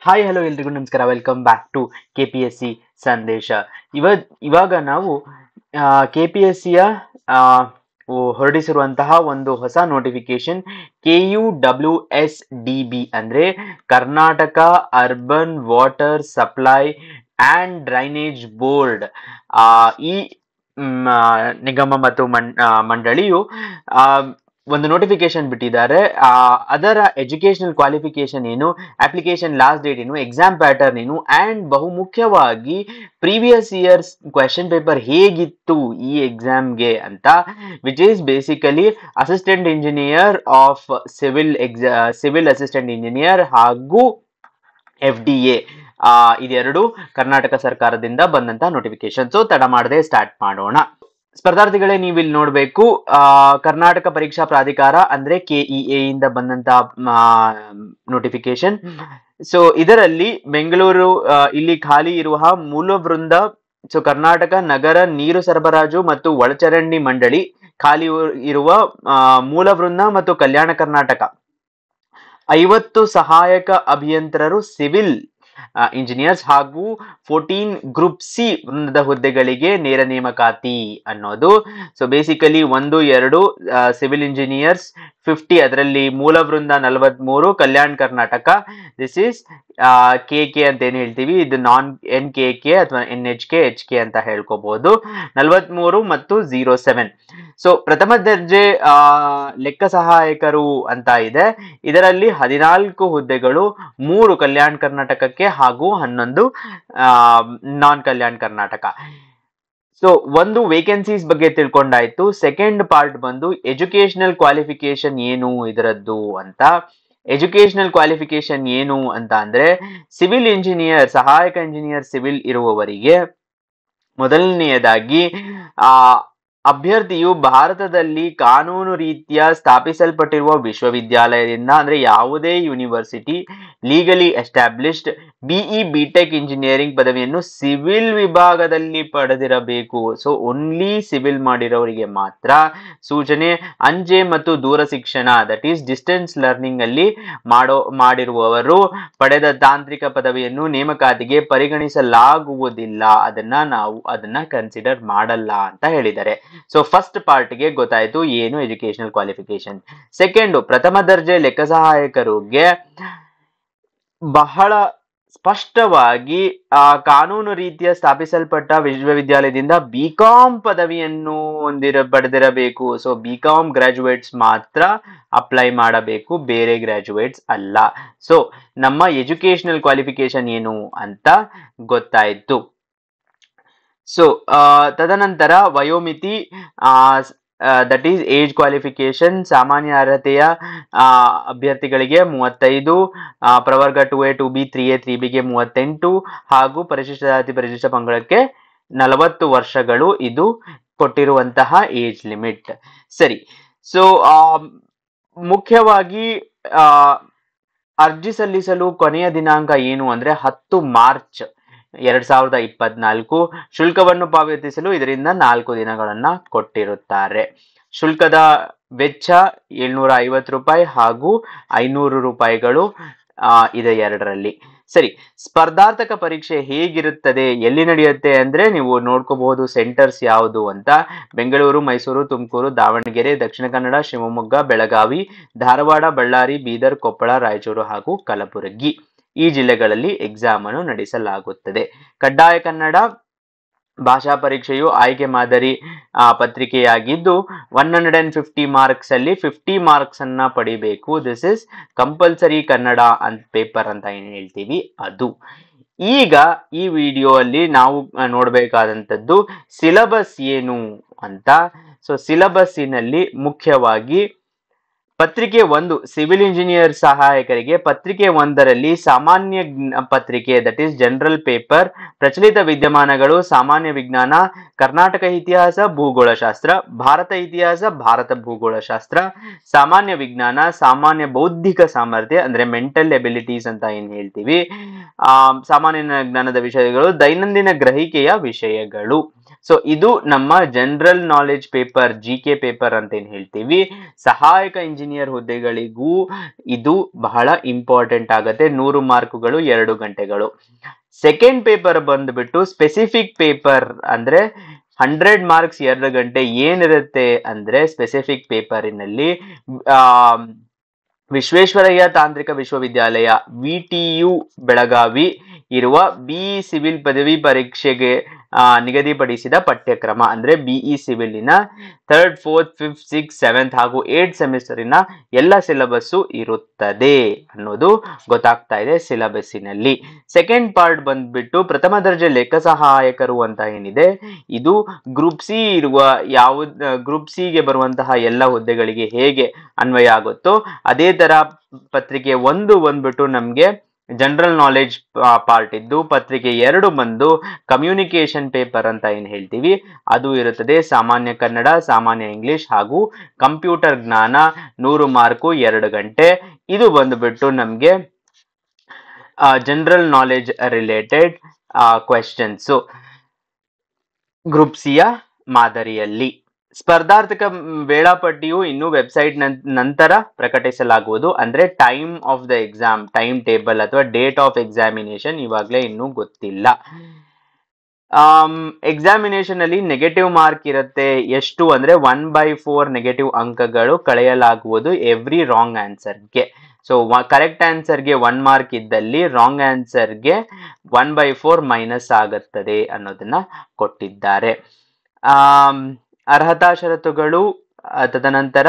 Hi hello ಎಲ್ರಿಗೂ ನಮಸ್ಕಾರ. Welcome back to KPSC ಸಂದೇಶ. ಇವಾಗ ನಾವು KPSCಯ ಹೊರಡಿಸಿರುವಂತಹ ಒಂದು ಹೊಸ ನೋಟಿಫಿಕೇಶನ್ KUWSDB ಅಂದ್ರೆ Karnataka urban water supply and drainage board. ಈ ನಿಗಮ ಮತ್ತು ಮಂಡಳಿಯು ಒಂದು ನೋಟಿಫಿಕೇಶನ್ ಬಿಟ್ಟಿದ್ದಾರೆ. ಅದರ ಎಜುಕೇಶನಲ್ ಕ್ವಾಲಿಫಿಕೇಶನ್ ಏನು, ಅಪ್ಲಿಕೇಶನ್ ಲಾಸ್ಟ್ ಡೇಟ್ ಏನು, ಎಕ್ಸಾಮ್ ಪ್ಯಾಟರ್ನ್ ಏನು, ಅಂಡ್ ಬಹುಮುಖ್ಯವಾಗಿ ಪ್ರೀವಿಯಸ್ ಇಯರ್ಸ್ ಕ್ವೆಶನ್ ಪೇಪರ್ ಹೇಗಿತ್ತು ಈ ಎಕ್ಸಾಮ್ಗೆ ಅಂತ, which is basically assistant engineer of civil assistant engineer ಹಾಗೂ FDA ಇದೆರಡು ಕರ್ನಾಟಕ ಸರ್ಕಾರದಿಂದ ಬಂದಂತಹ ನೋಟಿಫಿಕೇಶನ್. ಸೊ ತಡ ಮಾಡದೆ ಸ್ಟಾರ್ಟ್ ಮಾಡೋಣ. ಸ್ಪರ್ಧಾರ್ಥಿಗಳೇ, ನೀವು ಇಲ್ಲಿ ನೋಡಬೇಕು, ಕರ್ನಾಟಕ ಪರೀಕ್ಷಾ ಪ್ರಾಧಿಕಾರ ಅಂದ್ರೆ KEA ಇಂದ ಬಂದಂತ ನೋಟಿಫಿಕೇಶನ್. ಸೊ ಇದರಲ್ಲಿ ಬೆಂಗಳೂರು ಇಲ್ಲಿ ಖಾಲಿ ಇರುವ ಮೂಲವೃಂದ, ಸೊ ಕರ್ನಾಟಕ ನಗರ ನೀರು ಸರಬರಾಜು ಮತ್ತು ಒಳಚರಂಡಿ ಮಂಡಳಿ ಖಾಲಿ ಇರುವ ಮೂಲವೃಂದ ಮತ್ತು ಕಲ್ಯಾಣ ಕರ್ನಾಟಕ 50 ಸಹಾಯಕ ಅಭಿಯಂತರರು ಸಿವಿಲ್ ಇಂಜಿನಿಯರ್ಸ್ ಹಾಗೂ 14 ಗ್ರೂಪ್ ಸಿ ವೃಂದದ ಹುದ್ದೆಗಳಿಗೆ ನೇರ ನೇಮಕಾತಿ ಅನ್ನೋದು. ಸೊ ಬೇಸಿಕಲಿ 1, 2 ಸಿವಿಲ್ ಇಂಜಿನಿಯರ್ಸ್ 50, ಅದರಲ್ಲಿ ಮೂಲ ವೃಂದ 43, Kalyana Karnataka this is KK ಅಂತ ಏನ್ ಹೇಳ್ತೀವಿ, ಇದು ನಾನ್ NKK ಅಥವಾ NHK HK ಅಂತ ಹೇಳ್ಕೋಬಹುದು, 43 ಮತ್ತು 07. ಸೊ ಪ್ರಥಮ ದರ್ಜೆ ಲೆಕ್ಕ ಸಹಾಯಕರು ಅಂತ ಇದೆ. ಇದರಲ್ಲಿ 14 ಹುದ್ದೆಗಳು, 3 ಕಲ್ಯಾಣ ಕರ್ನಾಟಕಕ್ಕೆ ಹಾಗೂ 11 ನಾನ್ ಕಲ್ಯಾಣ ಕರ್ನಾಟಕ. ಸೊ ಒಂದು ವೇಕೆನ್ಸೀಸ್ ಬಗ್ಗೆ ತಿಳ್ಕೊಂಡಾಯ್ತು. ಸೆಕೆಂಡ್ ಪಾರ್ಟ್ ಬಂದು ಎಜುಕೇಶನಲ್ ಕ್ವಾಲಿಫಿಕೇಶನ್ ಏನು ಇದರದ್ದು ಅಂತ. ಎಜುಕೇಶನಲ್ ಕ್ವಾಲಿಫಿಕೇಶನ್ ಏನು ಅಂತ ಅಂದ್ರೆ, ಸಿವಿಲ್ ಇಂಜಿನಿಯರ್, ಸಹಾಯಕ ಇಂಜಿನಿಯರ್ ಸಿವಿಲ್ ಇರುವವರಿಗೆ ಮೊದಲನೆಯದಾಗಿ ಅಭ್ಯರ್ಥಿಯು ಭಾರತದಲ್ಲಿ ಕಾನೂನು ರೀತಿಯ ಸ್ಥಾಪಿಸಲ್ಪಟ್ಟಿರುವ ವಿಶ್ವವಿದ್ಯಾಲಯದಿಂದ ಅಂದ್ರೆ ಯಾವುದೇ university legally established BE BTech engineering ಪದವಿಯನ್ನು ಸಿವಿಲ್ ವಿಭಾಗದಲ್ಲಿ ಪಡೆದಿರಬೇಕು. ಸೊ ಓನ್ಲಿ ಸಿವಿಲ್ ಮಾಡಿರೋರಿಗೆ ಮಾತ್ರ. ಸೂಚನೆ: ಅಂಚೆ ಮತ್ತು ದೂರ ಶಿಕ್ಷಣ ದಟ್ ಈಸ್ ಡಿಸ್ಟೆನ್ಸ್ ಲರ್ನಿಂಗ್ ಅಲ್ಲಿ ಮಾಡಿರುವವರು ಪಡೆದ ತಾಂತ್ರಿಕ ಪದವಿಯನ್ನು ನೇಮಕಾತಿಗೆ ಪರಿಗಣಿಸಲಾಗುವುದಿಲ್ಲ, ಅದನ್ನ ಕನ್ಸಿಡರ್ ಮಾಡಲ್ಲ ಅಂತ ಹೇಳಿದ್ದಾರೆ. ಸೊ ಫಸ್ಟ್ ಪಾರ್ಟ್ಗೆ ಗೊತ್ತಾಯ್ತು ಏನು ಎಜುಕೇಶನಲ್ ಕ್ವಾಲಿಫಿಕೇಶನ್. ಸೆಕೆಂಡ್, ಪ್ರಥಮ ದರ್ಜೆ ಲೆಕ್ಕ ಸಹಾಯಕರಿಗೆ ಬಹಳ ಸ್ಪಷ್ಟವಾಗಿ ಕಾನೂನು ರೀತಿಯ ಸ್ಥಾಪಿಸಲ್ಪಟ್ಟ ವಿಶ್ವವಿದ್ಯಾಲಯದಿಂದ BCom ಪದವಿಯನ್ನು ಪಡೆದಿರಬೇಕು. ಸೊ BCom ಗ್ರಾಜುಯೇಟ್ಸ್ ಮಾತ್ರ ಅಪ್ಲೈ ಮಾಡಬೇಕು, ಬೇರೆ ಗ್ರಾಜುಯೇಟ್ಸ್ ಅಲ್ಲ. ಸೊ ನಮ್ಮ ಎಜುಕೇಶನಲ್ ಕ್ವಾಲಿಫಿಕೇಶನ್ ಏನು ಅಂತ ಗೊತ್ತಾಯ್ತು. ಸೊ ತದನಂತರ ವಯೋಮಿತಿ ದಟ್ ಈಸ್ ಏಜ್ ಕ್ವಾಲಿಫಿಕೇಶನ್. ಸಾಮಾನ್ಯ ಅರ್ಹತೆಯ ಅಭ್ಯರ್ಥಿಗಳಿಗೆ 35, ಪ್ರವರ್ಗ 2A 2B 3A 3Bಗೆ 38 ಹಾಗೂ ಪರಿಶಿಷ್ಟ ಜಾತಿ ಪರಿಶಿಷ್ಟ ಪಂಗಡಕ್ಕೆ 40 ವರ್ಷಗಳು ಇದು ಕೊಟ್ಟಿರುವಂತಹ ಏಜ್ ಲಿಮಿಟ್. ಸರಿ, ಸೊ ಮುಖ್ಯವಾಗಿ ಅರ್ಜಿ ಸಲ್ಲಿಸಲು ಕೊನೆಯ ದಿನಾಂಕ ಏನು ಅಂದ್ರೆ 10 ಮಾರ್ಚ್ 2024. ಶುಲ್ಕವನ್ನು ಪಾವತಿಸಲು ಇದರಿಂದ 4 ದಿನಗಳನ್ನ ಕೊಟ್ಟಿರುತ್ತಾರೆ. ಶುಲ್ಕದ ವೆಚ್ಚ 750 ರೂಪಾಯಿ ಹಾಗೂ 500 ರೂಪಾಯಿಗಳು ಇದೆ ಎರಡರಲ್ಲಿ. ಸರಿ, ಸ್ಪರ್ಧಾರ್ಥಕ ಪರೀಕ್ಷೆ ಹೇಗಿರುತ್ತದೆ, ಎಲ್ಲಿ ನಡೆಯುತ್ತೆ ಅಂದ್ರೆ ನೀವು ನೋಡ್ಕೋಬಹುದು ಸೆಂಟರ್ಸ್ ಯಾವುದು ಅಂತ. ಬೆಂಗಳೂರು, ಮೈಸೂರು, ತುಮಕೂರು, ದಾವಣಗೆರೆ, ದಕ್ಷಿಣ ಕನ್ನಡ, ಶಿವಮೊಗ್ಗ, ಬೆಳಗಾವಿ, ಧಾರವಾಡ, ಬಳ್ಳಾರಿ, ಬೀದರ್, ಕೊಪ್ಪಳ, ರಾಯಚೂರು ಹಾಗೂ ಕಲಬುರಗಿ ಈ ಜಿಲ್ಲೆಗಳಲ್ಲಿ ಎಕ್ಸಾಮ್ ಅನ್ನು ನಡೆಸಲಾಗುತ್ತದೆ. ಕಡ್ಡಾಯ ಕನ್ನಡ ಭಾಷಾ ಪರೀಕ್ಷೆಯು ಆಯ್ಕೆ ಮಾದರಿ ಪತ್ರಿಕೆಯಾಗಿದ್ದು 150 ಮಾರ್ಕ್ಸ್ ಅಲ್ಲಿ 50 ಮಾರ್ಕ್ಸ್ ಅನ್ನ ಪಡಿಬೇಕು. This is compulsory Kannada paper ಅಂತ ಏನ್ ಹೇಳ್ತೀವಿ ಅದು. ಈಗ ಈ ವಿಡಿಯೋ ಅಲ್ಲಿ ನಾವು ನೋಡ್ಬೇಕಾದಂಥದ್ದು ಸಿಲೆಬಸ್ ಏನು ಅಂತ. ಸೊ ಸಿಲೆಬಸ್ಸಿನಲ್ಲಿ ಮುಖ್ಯವಾಗಿ ಪತ್ರಿಕೆ 1 ಸಿವಿಲ್ ಇಂಜಿನಿಯರ್ ಸಹಾಯಕರಿಗೆ ಪತ್ರಿಕೆ 1ರಲ್ಲಿ ಸಾಮಾನ್ಯ ಪತ್ರಿಕೆ ದಟ್ ಈಸ್ ಜನರಲ್ ಪೇಪರ್, ಪ್ರಚಲಿತ ವಿದ್ಯಮಾನಗಳು, ಸಾಮಾನ್ಯ ವಿಜ್ಞಾನ, ಕರ್ನಾಟಕ ಇತಿಹಾಸ, ಭೂಗೋಳಶಾಸ್ತ್ರ, ಭಾರತ ಇತಿಹಾಸ, ಭಾರತ ಭೂಗೋಳಶಾಸ್ತ್ರ, ಸಾಮಾನ್ಯ ವಿಜ್ಞಾನ, ಸಾಮಾನ್ಯ ಬೌದ್ಧಿಕ ಸಾಮರ್ಥ್ಯ ಅಂದ್ರೆ ಮೆಂಟಲ್ ಎಬಿಲಿಟೀಸ್ ಅಂತ ಏನ್ ಹೇಳ್ತೀವಿ, ಸಾಮಾನ್ಯ ಜ್ಞಾನದ ವಿಷಯಗಳು, ದೈನಂದಿನ ಗ್ರಹಿಕೆಯ ವಿಷಯಗಳು. ಸೊ ಇದು ನಮ್ಮ general knowledge paper, GK paper ಅಂತ ಏನ್ ಹೇಳ್ತೀವಿ. ಸಹಾಯಕ ಇಂಜಿನಿಯರ್ ಹುದ್ದೆಗಳಿಗೂ ಇದು ಬಹಳ ಇಂಪಾರ್ಟೆಂಟ್ ಆಗತ್ತೆ. 100 ಮಾರ್ಕುಗಳು 2 ಗಂಟೆಗಳು. ಸೆಕೆಂಡ್ ಪೇಪರ್ ಬಂದ್ಬಿಟ್ಟು ಸ್ಪೆಸಿಫಿಕ್ ಪೇಪರ್, ಅಂದ್ರೆ 100 ಮಾರ್ಕ್ಸ್ 2 ಗಂಟೆ. ಏನಿರುತ್ತೆ ಅಂದ್ರೆ ಸ್ಪೆಸಿಫಿಕ್ ಪೇಪರಿನಲ್ಲಿ ವಿಶ್ವೇಶ್ವರಯ್ಯ ತಾಂತ್ರಿಕ ವಿಶ್ವವಿದ್ಯಾಲಯ VTU ಬೆಳಗಾವಿ ಇರುವ BE ಸಿವಿಲ್ ಪದವಿ ಪರೀಕ್ಷೆಗೆ ನಿಗದಿಪಡಿಸಿದ ಪಠ್ಯಕ್ರಮ, ಅಂದ್ರೆ BE ಸಿವಿಲಿನ 3rd 4th 5th 6th 7th ಹಾಗೂ 8th ಸೆಮಿಸ್ಟರಿನ ಎಲ್ಲ ಸಿಲೆಬಸ್ಸು ಇರುತ್ತದೆ ಅನ್ನೋದು ಗೊತ್ತಾಗ್ತಾ ಇದೆ ಸಿಲೆಬಸ್ಸಿನಲ್ಲಿ. ಸೆಕೆಂಡ್ ಪಾರ್ಟ್ ಬಂದ್ಬಿಟ್ಟು ಪ್ರಥಮ ದರ್ಜೆ ಲೆಕ್ಕ ಸಹಾಯಕರು ಅಂತ ಏನಿದೆ, ಇದು ಗ್ರೂಪ್ ಸಿ ಇರುವ ಗ್ರೂಪ್ ಸಿಗೆ ಬರುವಂತಹ ಎಲ್ಲ ಹುದ್ದೆಗಳಿಗೆ ಹೇಗೆ ಅನ್ವಯ ಆಗುತ್ತೋ ಅದೇ ತರ ಪತ್ರಿಕೆ 1 ಬಂದ್ಬಿಟ್ಟು ನಮ್ಗೆ ಜನರಲ್ ನಾಲೆಡ್ಜ್ ಪಾರ್ಟ್ ಇದ್ದು, ಪತ್ರಿಕೆ 2 ಬಂದು ಕಮ್ಯುನಿಕೇಶನ್ ಪೇಪರ್ ಅಂತ ಏನ್ ಹೇಳ್ತೀವಿ ಅದು ಇರುತ್ತದೆ. ಸಾಮಾನ್ಯ ಕನ್ನಡ, ಸಾಮಾನ್ಯ ಇಂಗ್ಲಿಷ್ ಹಾಗೂ ಕಂಪ್ಯೂಟರ್ ಜ್ಞಾನ 100 ಮಾರ್ಕು 2 ಗಂಟೆ. ಇದು ಬಂದ್ಬಿಟ್ಟು ನಮ್ಗೆ general knowledge related questions group ಸಿಯ ಮಾದರಿಯಲ್ಲಿ. ಸ್ಪರ್ಧಾರ್ಥಕ ವೇಳಾಪಟ್ಟಿಯು ಇನ್ನು ವೆಬ್ಸೈಟ್ ನಂತರ ಪ್ರಕಟಿಸಲಾಗುವುದು. ಅಂದ್ರೆ time of the exam, time table ಅಥವಾ ಡೇಟ್ ಆಫ್ ಎಕ್ಸಾಮಿನೇಷನ್ ಇವಾಗಲೇ ಇನ್ನೂ ಗೊತ್ತಿಲ್ಲ. ಎಕ್ಸಾಮಿನೇಷನ್ ಅಲ್ಲಿ ನೆಗೆಟಿವ್ ಮಾರ್ಕ್ ಇರುತ್ತೆ. ಎಷ್ಟು ಅಂದ್ರೆ 1/4 ನೆಗೆಟಿವ್ ಅಂಕಗಳು ಕಳೆಯಲಾಗುವುದು ಎವ್ರಿ ರಾಂಗ್ ಆನ್ಸರ್ಗೆ. ಸೊ ಕರೆಕ್ಟ್ ಆನ್ಸರ್ಗೆ 1 ಮಾರ್ಕ್ ಇದ್ದಲ್ಲಿ ರಾಂಗ್ ಆನ್ಸರ್ಗೆ 1/4 ಮೈನಸ್ ಆಗುತ್ತದೆ ಅನ್ನೋದನ್ನ ಕೊಟ್ಟಿದ್ದಾರೆ. ಅರ್ಹತಾ ಷರತ್ತುಗಳು ತದನಂತರ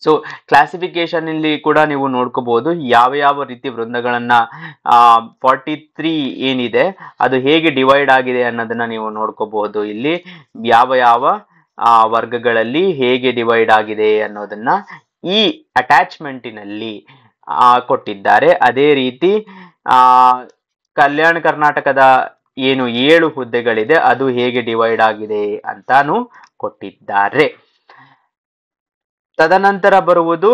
ಸೊ ಕ್ಲಾಸಿಫಿಕೇಶನ್ ಇಲ್ಲಿ ಕೂಡ ನೀವು ನೋಡ್ಕೋಬಹುದು ಯಾವ ಯಾವ ರೀತಿ ವೃಂದಗಳನ್ನ 43 ಏನಿದೆ ಅದು ಹೇಗೆ ಡಿವೈಡ್ ಆಗಿದೆ ಅನ್ನೋದನ್ನ ನೀವು ನೋಡ್ಕೋಬಹುದು. ಇಲ್ಲಿ ಯಾವ ಯಾವ ವರ್ಗಗಳಲ್ಲಿ ಹೇಗೆ ಡಿವೈಡ್ ಆಗಿದೆ ಅನ್ನೋದನ್ನ ಈ ಅಟ್ಯಾಚ್ಮೆಂಟಿನಲ್ಲಿ ಕೊಟ್ಟಿದ್ದಾರೆ. ಅದೇ ರೀತಿ ಕಲ್ಯಾಣ ಕರ್ನಾಟಕದ ಏನು 7 ಹುದ್ದೆಗಳಿದೆ ಅದು ಹೇಗೆ ಡಿವೈಡ್ ಆಗಿದೆ ಅಂತಾನು ಕೊಟ್ಟಿದ್ದಾರೆ. ತದನಂತರ ಬರುವುದು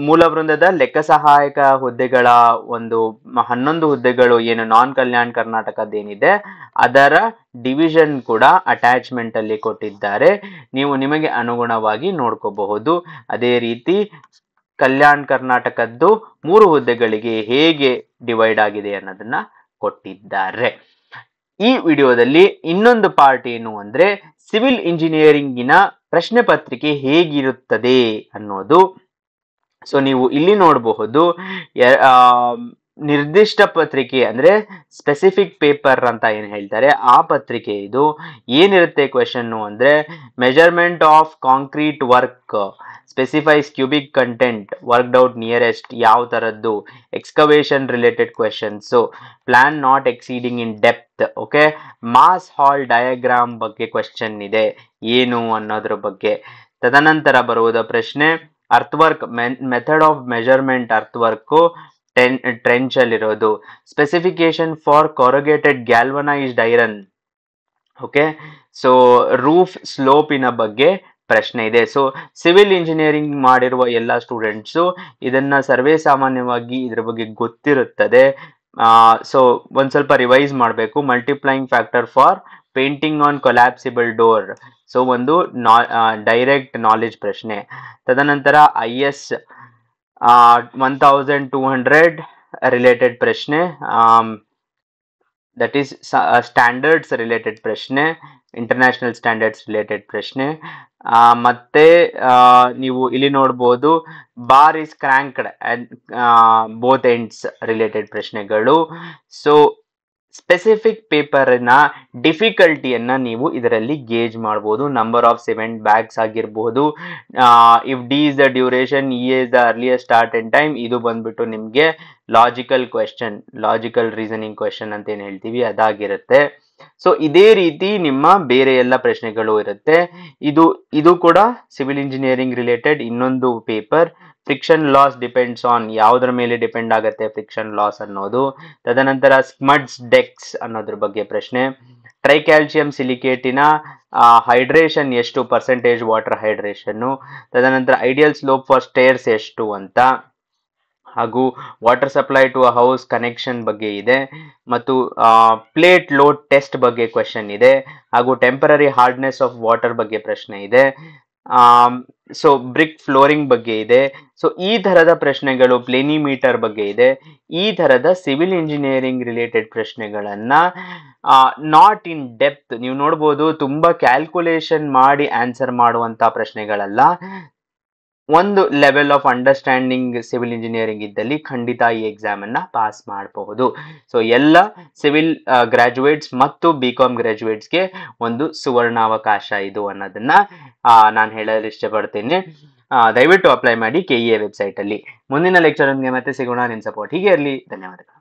ಮೂಲ ವೃಂದದ ಲೆಕ್ಕ ಸಹಾಯಕ ಹುದ್ದೆಗಳ ಒಂದು 11 ಹುದ್ದೆಗಳು ಏನು ನಾನ್ ಕಲ್ಯಾಣ ಕರ್ನಾಟಕದೇನಿದೆ ಅದರ ಡಿವಿಷನ್ ಕೂಡ ಅಟ್ಯಾಚ್ಮೆಂಟ್ ಅಲ್ಲಿ ಕೊಟ್ಟಿದ್ದಾರೆ. ನೀವು ನಿಮಗೆ ಅನುಗುಣವಾಗಿ ನೋಡ್ಕೋಬಹುದು. ಅದೇ ರೀತಿ ಕಲ್ಯಾಣ ಕರ್ನಾಟಕದ್ದು 3 ಹುದ್ದೆಗಳಿಗೆ ಹೇಗೆ ಡಿವೈಡ್ ಆಗಿದೆ ಅನ್ನೋದನ್ನ ಕೊಟ್ಟಿದ್ದಾರೆ. ಈ ವಿಡಿಯೋದಲ್ಲಿ ಇನ್ನೊಂದು ಪಾರ್ಟ್ ಏನು ಅಂದ್ರೆ ಸಿವಿಲ್ ಇಂಜಿನಿಯರಿಂಗಿನ ಪ್ರಶ್ನೆ ಪತ್ರಿಕೆ ಹೇಗಿರುತ್ತದೆ ಅನ್ನೋದು. ಸೊ ನೀವು ಇಲ್ಲಿ ನೋಡಬಹುದು ನಿರ್ದಿಷ್ಟ ಪತ್ರಿಕೆ ಅಂದ್ರೆ ಸ್ಪೆಸಿಫಿಕ್ ಪೇಪರ್ ಅಂತ ಏನ್ ಹೇಳ್ತಾರೆ ಆ ಪತ್ರಿಕೆ. ಇದು ಏನಿರುತ್ತೆ ಕ್ವೆಶನ್ ಅಂದ್ರೆ measurement of concrete work, specifies cubic content, worked out nearest ಯಾವ ತರದ್ದು, excavation related questions, plan not exceeding in depth, okay, mass haul diagram ಬಗ್ಗೆ ಕ್ವೆಶನ್ ಇದೆ ಏನು ಅನ್ನೋದ್ರ ಬಗ್ಗೆ. ತದನಂತರ ಬರುವುದ ಪ್ರಶ್ನೆ earth method of measurement earth trench ಅಲ್ಲಿರೋದು, specification for corrugated galvanised iron, okay. So roof ಸ್ಲೋಪಿನ ಬಗ್ಗೆ ಪ್ರಶ್ನೆ ಇದೆ. ಸೊ ಸಿವಿಲ್ ಇಂಜಿನಿಯರಿಂಗ್ ಮಾಡಿರುವ ಎಲ್ಲ ಸ್ಟೂಡೆಂಟ್ಸು ಇದನ್ನ ಸರ್ವೇ ಸಾಮಾನ್ಯವಾಗಿ ಇದ್ರ ಬಗ್ಗೆ ಗೊತ್ತಿರುತ್ತದೆ. ಸೊ ಒಂದ್ ಸ್ವಲ್ಪ ರಿವೈಸ್ ಮಾಡಬೇಕು. Multiplying factor for painting on collapsible door, so ಒಂದು ಡೈರೆಕ್ಟ್ ನಾಲೆಜ್ ಪ್ರಶ್ನೆ. ತದನಂತರ IS 1200 ರಿಲೇಟೆಡ್ ಪ್ರಶ್ನೆ, ದಟ್ ಈಸ್ ಸ್ಟ್ಯಾಂಡರ್ಡ್ಸ್ ರಿಲೇಟೆಡ್ ಪ್ರಶ್ನೆ, ಇಂಟರ್ನ್ಯಾಷನಲ್ ಸ್ಟ್ಯಾಂಡರ್ಡ್ಸ್ ರಿಲೇಟೆಡ್ ಪ್ರಶ್ನೆ. ಮತ್ತೆ ನೀವು ಇಲ್ಲಿ ನೋಡಬಹುದು bar is cranked both ends related ಪ್ರಶ್ನೆಗಳು. ಸೊ ಸ್ಪೆಸಿಫಿಕ್ ಪೇಪರ್ನ ಡಿಫಿಕಲ್ಟಿಯನ್ನ ನೀವು ಇದರಲ್ಲಿ ಗೇಜ್ ಮಾಡಬಹುದು. ನಂಬರ್ ಆಫ್ ಸಿಮೆಂಟ್ ಬ್ಯಾಗ್ಸ್ ಆಗಿರಬಹುದು, ಇಫ್ D is the duration, E is the earliest start and time, ಇದು ಬಂದ್ಬಿಟ್ಟು ನಿಮ್ಗೆ logical question, logical reasoning question ಅಂತ ಏನ್ ಹೇಳ್ತೀವಿ ಅದಾಗಿರುತ್ತೆ. ಸೊ ಇದೇ ರೀತಿ ನಿಮ್ಮ ಬೇರೆ ಎಲ್ಲ ಪ್ರಶ್ನೆಗಳು ಇರುತ್ತೆ. ಇದು ಕೂಡ ಸಿವಿಲ್ ಇಂಜಿನಿಯರಿಂಗ್ ರಿಲೇಟೆಡ್ ಇನ್ನೊಂದು paper. Friction loss depends on, ಯಾವುದ್ರ ಮೇಲೆ ಡಿಪೆಂಡ್ ಆಗುತ್ತೆ ಫ್ರಿಕ್ಷನ್ ಲಾಸ್ ಅನ್ನೋದು. ತದನಂತರ ಸ್ಮಡ್ಸ್ ಡೆಕ್ಸ್ ಅನ್ನೋದ್ರ ಬಗ್ಗೆ ಪ್ರಶ್ನೆ. ಟ್ರೈಕ್ಯಾಲ್ಸಿಯಂ ಸಿಲಿಕೇಟಿನ ಹೈಡ್ರೇಷನ್ ಎಷ್ಟು ಪರ್ಸೆಂಟೇಜ್ ವಾಟರ್ ಹೈಡ್ರೇಷನ್. ತದನಂತರ ಐಡಿಯಲ್ ಸ್ಲೋಪ್ ಫಾರ್ ಸ್ಟೇರ್ಸ್ ಎಷ್ಟು ಅಂತ. ಹಾಗೂ water supply to a house connection ಬಗ್ಗೆ ಇದೆ, ಮತ್ತು ಪ್ಲೇಟ್ ಲೋಡ್ ಟೆಸ್ಟ್ ಬಗ್ಗೆ ಕ್ವೆಶನ್ ಇದೆ, ಹಾಗೂ ಟೆಂಪರರಿ ಹಾರ್ಡ್ನೆಸ್ ಆಫ್ ವಾಟರ್ ಬಗ್ಗೆ ಪ್ರಶ್ನೆ ಇದೆ. ಸೊ ಬ್ರಿಕ್ ಫ್ಲೋರಿಂಗ್ ಬಗ್ಗೆ ಇದೆ. ಸೊ ಈ ತರದ ಪ್ರಶ್ನೆಗಳು, ಪ್ಲೇನಿಮೀಟರ್ ಬಗ್ಗೆ ಇದೆ. ಈ ತರದ ಸಿವಿಲ್ ಇಂಜಿನಿಯರಿಂಗ್ ರಿಲೇಟೆಡ್ ಪ್ರಶ್ನೆಗಳನ್ನ ನಾಟ್ ಇನ್ ಡೆಪ್ತ್, ನೀವು ನೋಡ್ಬೋದು ತುಂಬಾ ಕ್ಯಾಲ್ಕುಲೇಷನ್ ಮಾಡಿ ಆನ್ಸರ್ ಮಾಡುವಂತ ಪ್ರಶ್ನೆಗಳಲ್ಲ. ಒಂದು level of understanding civil engineering ಇದ್ದಲ್ಲಿ ಖಂಡಿತ ಈ ಎಕ್ಸಾಮ್ ಅನ್ನ ಪಾಸ್ ಮಾಡಬಹುದು. ಸೊ ಎಲ್ಲ ಸಿವಿಲ್ ಗ್ರಾಜುಯೇಟ್ಸ್ ಮತ್ತು BCom ಗ್ರಾಜುಯೇಟ್ಸ್ಗೆ ಒಂದು ಸುವರ್ಣಾವಕಾಶ ಇದು ಅನ್ನೋದನ್ನ ನಾನು ಹೇಳಲು ಇಷ್ಟಪಡ್ತೀನಿ. ದಯವಿಟ್ಟು ಅಪ್ಲೈ ಮಾಡಿ KEA ವೆಬ್ಸೈಟ್ ಅಲ್ಲಿ. ಮುಂದಿನ ಲೆಕ್ಚರ್ ಮತ್ತೆ ಸಿಗೋಣ. ನಿಮ್ಮ ಸಪೋರ್ಟ್ ಹೀಗೆ ಇರಲಿ. ಧನ್ಯವಾದಗಳು.